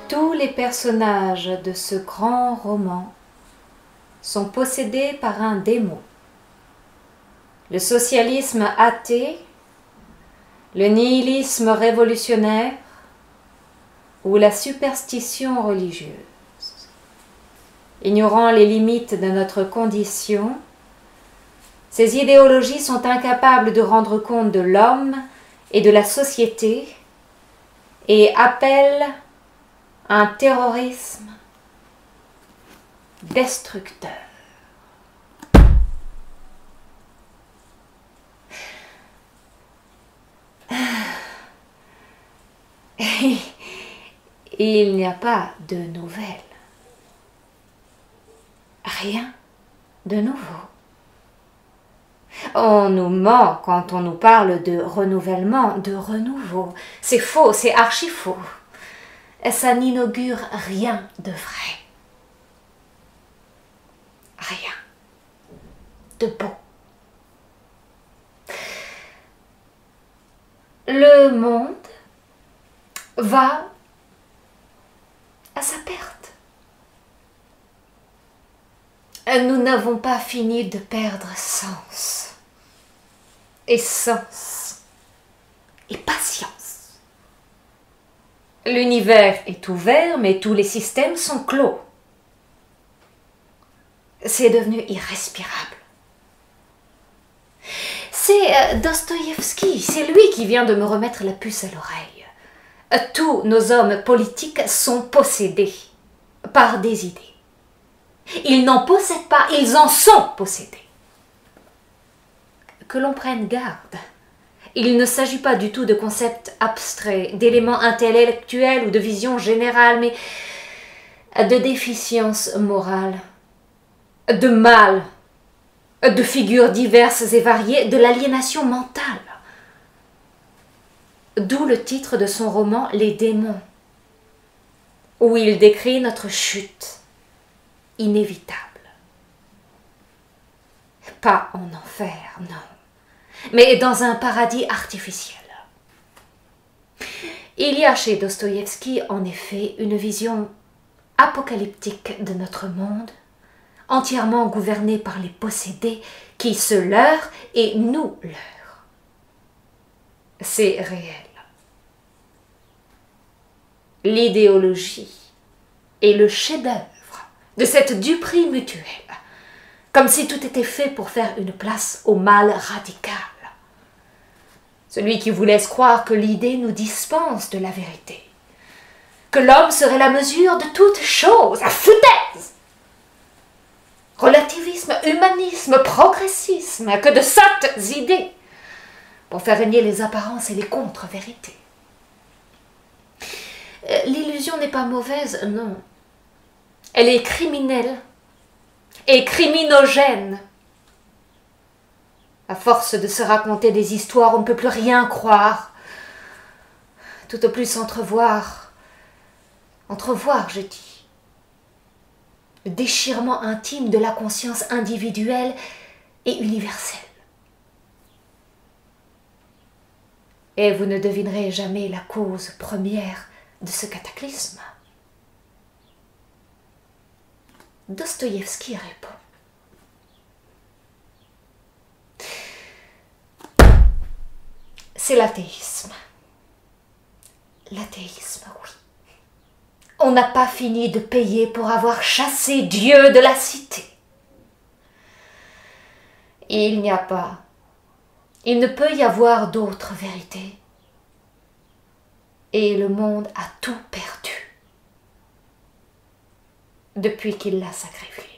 Tous les personnages de ce grand roman sont possédés par un démon. Le socialisme athée, le nihilisme révolutionnaire ou la superstition religieuse. Ignorant les limites de notre condition, ces idéologies sont incapables de rendre compte de l'homme et de la société et appellent un terrorisme destructeur. Il n'y a pas de nouvelles. Rien de nouveau. On nous ment quand on nous parle de renouvellement, de renouveau. C'est faux, c'est archi faux. Ça n'inaugure rien de vrai. Rien de beau. Le monde va à sa perte. Nous n'avons pas fini de perdre sens, essence et patience. L'univers est ouvert, mais tous les systèmes sont clos. C'est devenu irrespirable. C'est Dostoïevski, c'est lui qui vient de me remettre la puce à l'oreille. Tous nos hommes politiques sont possédés par des idées. Ils n'en possèdent pas, ils en sont possédés. Que l'on prenne garde. Il ne s'agit pas du tout de concepts abstraits, d'éléments intellectuels ou de visions générales, mais de déficiences morales, de mal, de figures diverses et variées, de l'aliénation mentale. D'où le titre de son roman « Les démons », où il décrit notre chute inévitable. Pas en enfer, non, mais dans un paradis artificiel. Il y a chez Dostoïevski, en effet, une vision apocalyptique de notre monde, entièrement gouverné par les possédés qui se leurrent et nous leurrent. C'est réel. L'idéologie est le chef-d'œuvre de cette duperie mutuelle, comme si tout était fait pour faire une place au mal radical. Celui qui vous laisse croire que l'idée nous dispense de la vérité, que l'homme serait la mesure de toute chose, à foutaise. Relativisme, humanisme, progressisme, que de sottes idées pour faire régner les apparences et les contre-vérités. L'illusion n'est pas mauvaise, non. Elle est criminelle et criminogène. À force de se raconter des histoires, on ne peut plus rien croire. Tout au plus entrevoir, je dis. Le déchirement intime de la conscience individuelle et universelle. Et vous ne devinerez jamais la cause première de ce cataclysme. Dostoïevski répond. C'est l'athéisme. L'athéisme, oui. On n'a pas fini de payer pour avoir chassé Dieu de la cité. Il n'y a pas, il ne peut y avoir d'autre vérité. Et le monde a tout perdu depuis qu'il l'a sacrifié.